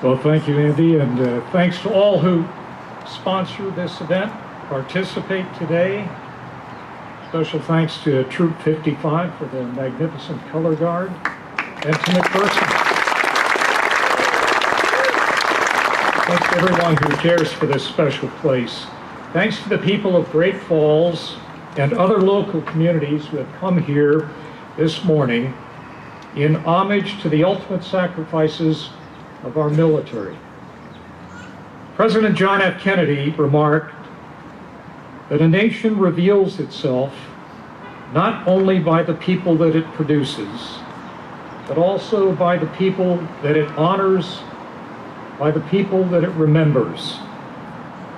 Well, thank you, Andy, and thanks to all who sponsor this event, participate today. Special thanks to Troop 55 for the magnificent color guard, and to McPherson. Thanks to everyone who cares for this special place. Thanks to the people of Great Falls and other local communities who have come here this morning in homage to the ultimate sacrifices of our military. President John F. Kennedy remarked that a nation reveals itself not only by the people that it produces, but also by the people that it honors, by the people that it remembers.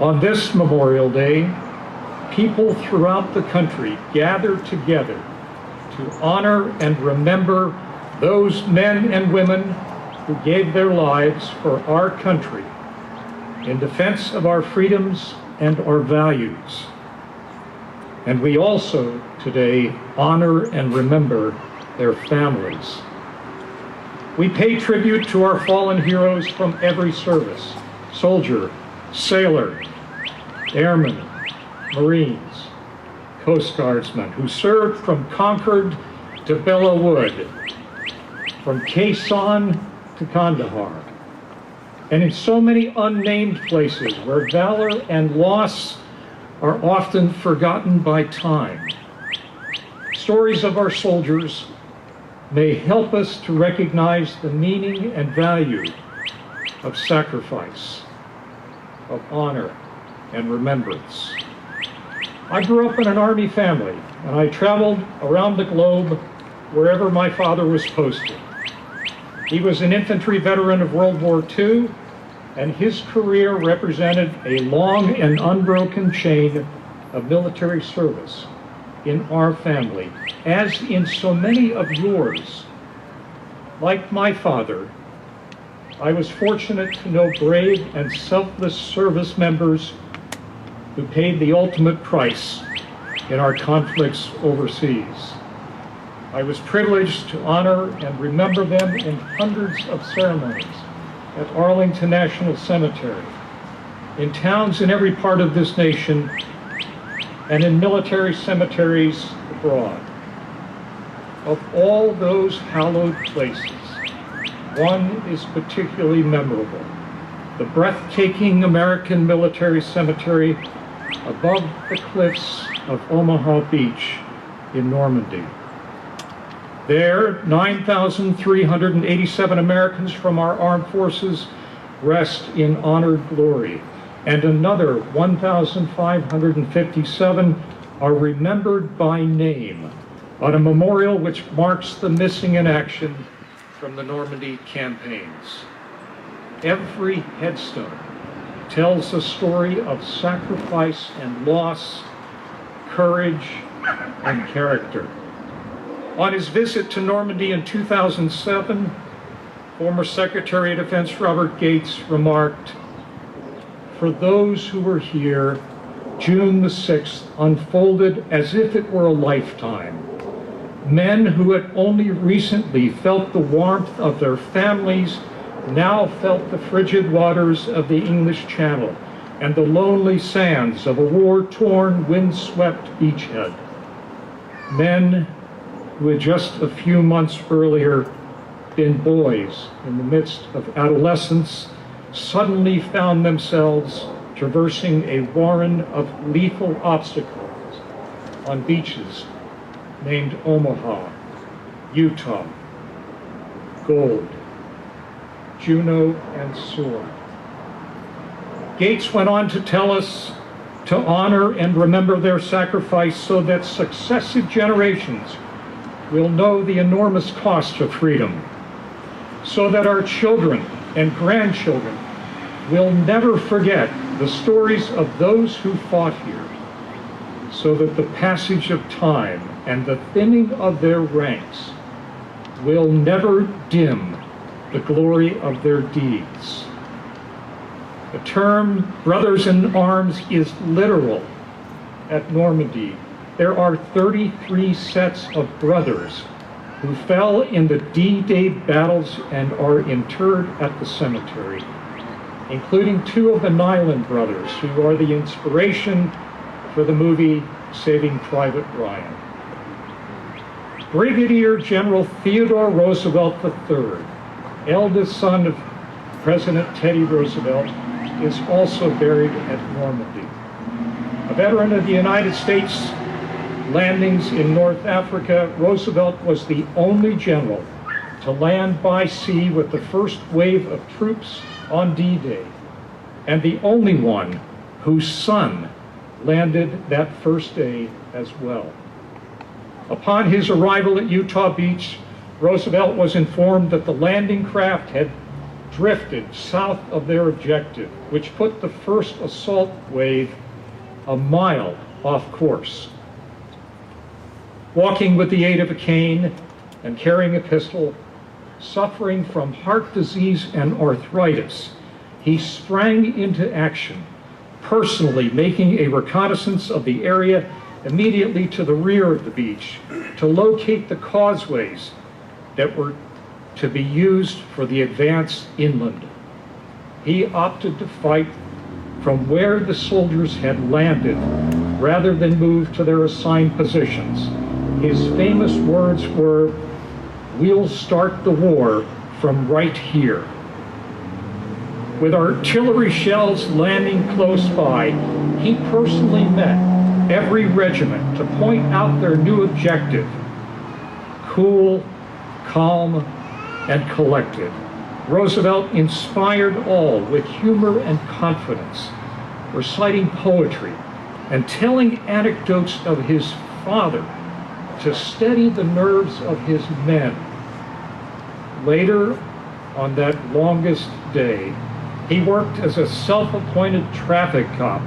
On this Memorial Day, people throughout the country gather together to honor and remember those men and women who gave their lives for our country in defense of our freedoms and our values. And we also today honor and remember their families. We pay tribute to our fallen heroes from every service: soldier, sailor, airman, Marines, Coast Guardsmen who served from Concord to Belleau Wood, from Khe Sanh to Kandahar, and in so many unnamed places where valor and loss are often forgotten by time. Stories of our soldiers may help us to recognize the meaning and value of sacrifice, of honor and remembrance. I grew up in an Army family, and I traveled around the globe wherever my father was posted. He was an infantry veteran of World War II, and his career represented a long and unbroken chain of military service in our family, as in so many of yours. Like my father, I was fortunate to know brave and selfless service members who paid the ultimate price in our conflicts overseas. I was privileged to honor and remember them in hundreds of ceremonies at Arlington National Cemetery, in towns in every part of this nation, and in military cemeteries abroad. Of all those hallowed places, one is particularly memorable: the breathtaking American Military Cemetery above the cliffs of Omaha Beach in Normandy. There, 9,387 Americans from our armed forces rest in honored glory, and another 1,557 are remembered by name on a memorial which marks the missing in action from the Normandy campaigns. Every headstone tells a story of sacrifice and loss, courage and character. On his visit to Normandy in 2007, former Secretary of Defense Robert Gates remarked, "For those who were here, June the 6th unfolded as if it were a lifetime. Men who had only recently felt the warmth of their families now felt the frigid waters of the English Channel and the lonely sands of a war-torn, wind-swept beachhead. Men who had just a few months earlier been boys in the midst of adolescence suddenly found themselves traversing a warren of lethal obstacles on beaches named Omaha, Utah, Gold, Juneau, and Soar." Gates went on to tell us to honor and remember their sacrifice so that successive generations will know the enormous cost of freedom, so that our children and grandchildren will never forget the stories of those who fought here, so that the passage of time and the thinning of their ranks will never dim the glory of their deeds. The term brothers in arms is literal at Normandy there are 33 sets of brothers who fell in the D-Day battles and are interred at the cemetery, including 2 of the Nyland brothers, who are the inspiration for the movie Saving Private Ryan. Brigadier General Theodore Roosevelt III, eldest son of President Teddy Roosevelt, is also buried at Normandy. A veteran of the United States landings in North Africa, Roosevelt was the only general to land by sea with the first wave of troops on D-Day, and the only one whose son landed that first day as well. Upon his arrival at Utah Beach, Roosevelt was informed that the landing craft had drifted south of their objective, which put the first assault wave a mile off course. Walking with the aid of a cane and carrying a pistol, suffering from heart disease and arthritis, he sprang into action, personally making a reconnaissance of the area immediately to the rear of the beach to locate the causeways that were to be used for the advance inland. He opted to fight from where the soldiers had landed rather than move to their assigned positions. His famous words were, "We'll start the war from right here." With artillery shells landing close by, he personally met every regiment to point out their new objective. Cool, calm, and collected, Roosevelt inspired all with humor and confidence, reciting poetry and telling anecdotes of his father to steady the nerves of his men. Later, on that longest day, he worked as a self-appointed traffic cop,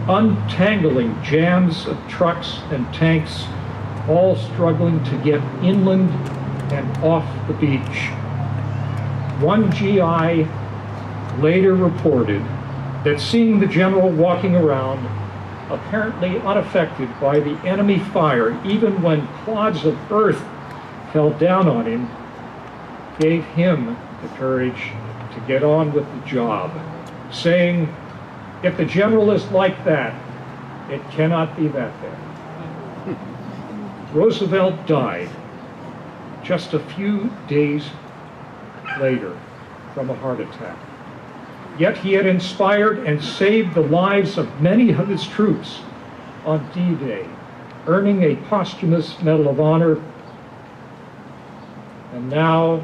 untangling jams of trucks and tanks, all struggling to get inland and off the beach. One GI later reported that seeing the general walking around, apparently unaffected by the enemy fire, even when clods of earth fell down on him, gave him the courage to get on with the job, saying, "If the general is like that, it cannot be that bad." Roosevelt died just a few days later from a heart attack. Yet he had inspired and saved the lives of many of his troops on D-Day, earning a posthumous Medal of Honor. And now,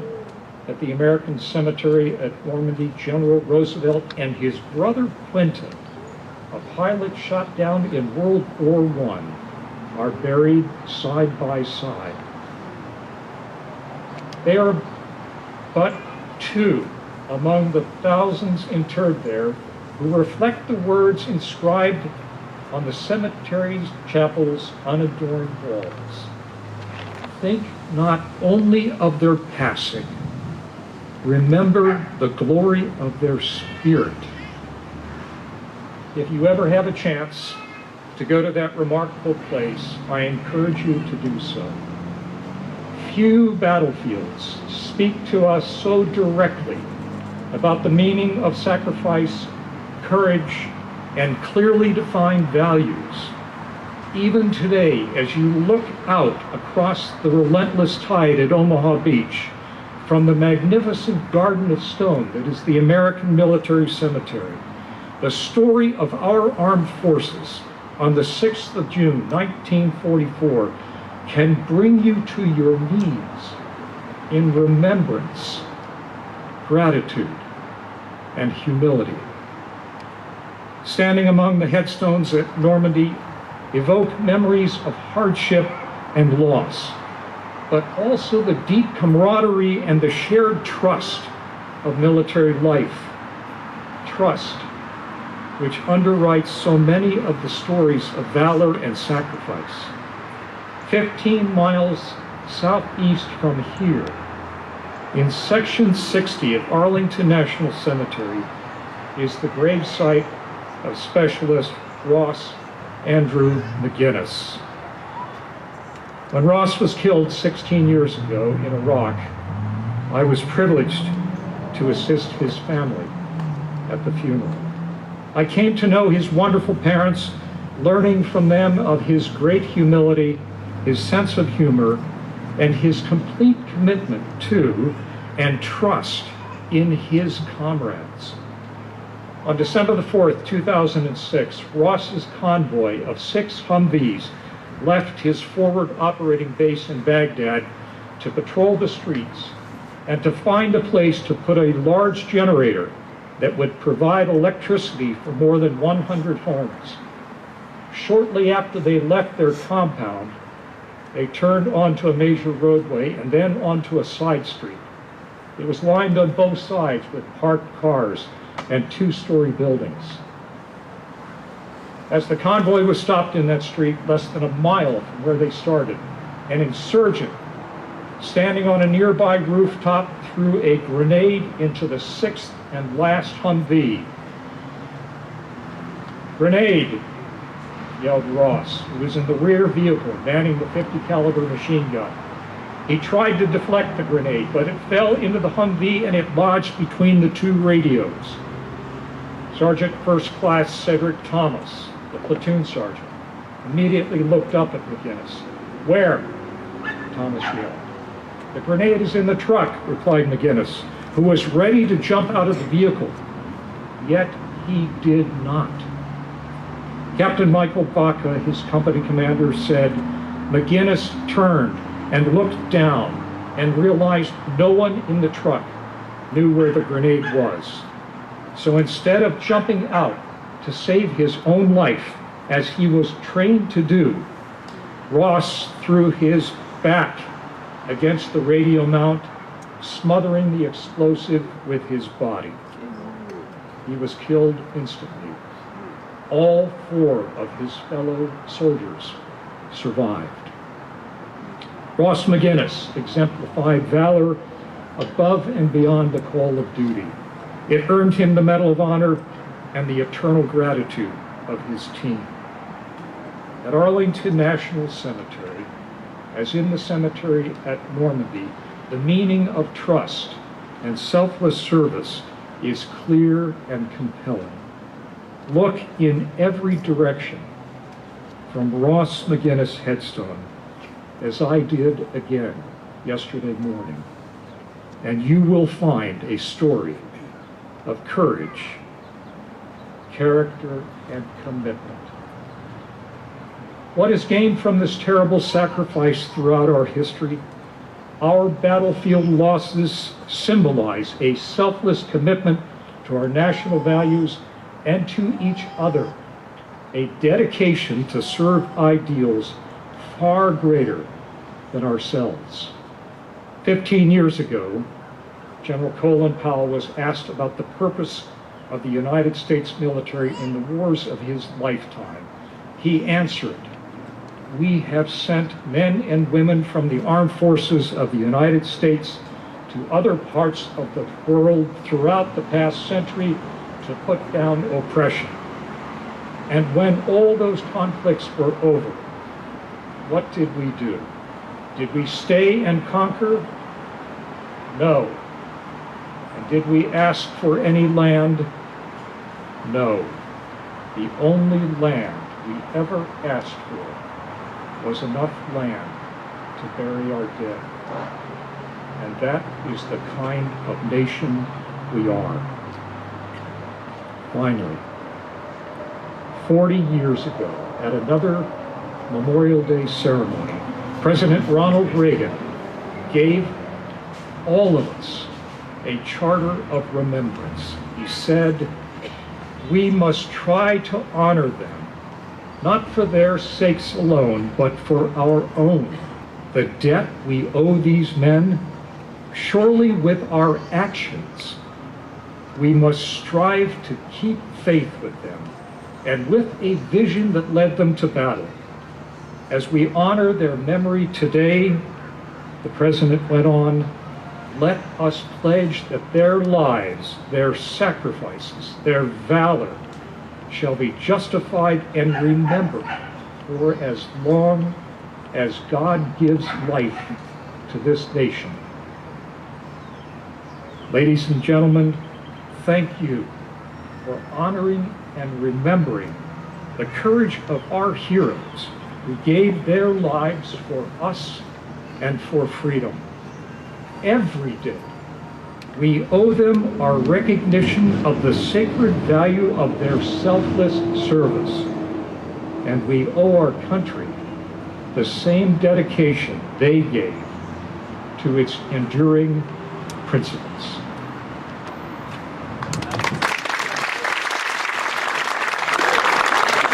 at the American Cemetery at Normandy, General Roosevelt and his brother Quentin, a pilot shot down in World War I, are buried side by side. They are but 2 among the thousands interred there who reflect the words inscribed on the cemetery's chapel's unadorned walls. Think not only of their passing, remember the glory of their spirit. If you ever have a chance to go to that remarkable place, I encourage you to do so. Few battlefields speak to us so directly about the meaning of sacrifice, courage, and clearly defined values. Even today, as you look out across the relentless tide at Omaha Beach, from the magnificent garden of stone that is the American Military Cemetery, the story of our armed forces on the 6th of June, 1944, can bring you to your knees in remembrance, gratitude, and humility. Standing among the headstones at Normandy evoke memories of hardship and loss, but also the deep camaraderie and the shared trust of military life. Trust which underwrites so many of the stories of valor and sacrifice. 15 miles southeast from here, in Section 60 of Arlington National Cemetery, is the gravesite of Specialist Ross Andrew McGinnis. When Ross was killed 16 years ago in Iraq, I was privileged to assist his family at the funeral. I came to know his wonderful parents, learning from them of his great humility, his sense of humor, and his complete commitment to and trust in his comrades. On December the 4th, 2006, Ross's convoy of 6 Humvees left his forward operating base in Baghdad to patrol the streets and to find a place to put a large generator that would provide electricity for more than 100 homes. Shortly after they left their compound, they turned onto a major roadway and then onto a side street. It was lined on both sides with parked cars and 2-story buildings. As the convoy was stopped in that street, less than a mile from where they started, an insurgent standing on a nearby rooftop threw a grenade into the 6th and last Humvee. "Grenade!" yelled Ross, who was in the rear vehicle manning the .50 caliber machine gun. He tried to deflect the grenade, but it fell into the Humvee and it lodged between the 2 radios. Sergeant First Class Cedric Thomas, the platoon sergeant, immediately looked up at McGinnis. "Where?" Thomas yelled. "The grenade is in the truck," replied McGinnis, who was ready to jump out of the vehicle. Yet he did not. Captain Michael Baca, his company commander, said, "McGinnis turned and looked down and realized no one in the truck knew where the grenade was. So instead of jumping out to save his own life, as he was trained to do, Ross threw his back against the radio mount, smothering the explosive with his body. He was killed instantly. All 4 of his fellow soldiers survived. Ross McGinnis exemplified valor above and beyond the call of duty. It earned him the Medal of Honor and the eternal gratitude of his team. At Arlington National Cemetery, as in the cemetery at Normandy, the meaning of trust and selfless service is clear and compelling. Look in every direction from Ross McGinnis' headstone, as I did again yesterday morning, and you will find a story of courage, character, and commitment. What is gained from this terrible sacrifice throughout our history? Our battlefield losses symbolize a selfless commitment to our national values and to each other, a dedication to serve ideals far greater than ourselves. 15 years ago, General Colin Powell was asked about the purpose of the United States military in the wars of his lifetime. He answered, "We have sent men and women from the armed forces of the United States to other parts of the world throughout the past century to put down oppression. And when all those conflicts were over, what did we do? Did we stay and conquer? No. And did we ask for any land? No. The only land we ever asked for was enough land to bury our dead. And that is the kind of nation we are." Finally, 40 years ago, at another Memorial Day ceremony, President Ronald Reagan gave all of us a charter of remembrance. He said, "We must try to honor them, not for their sakes alone, but for our own. The debt we owe these men, surely with our actions, we must strive to keep faith with them and with a vision that led them to battle. As we honor their memory today," the President went on, "let us pledge that their lives, their sacrifices, their valor shall be justified and remembered for as long as God gives life to this nation. Ladies and gentlemen, thank you for honoring and remembering the courage of our heroes who gave their lives for us and for freedom. Every day, we owe them our recognition of the sacred value of their selfless service, and we owe our country the same dedication they gave to its enduring principles.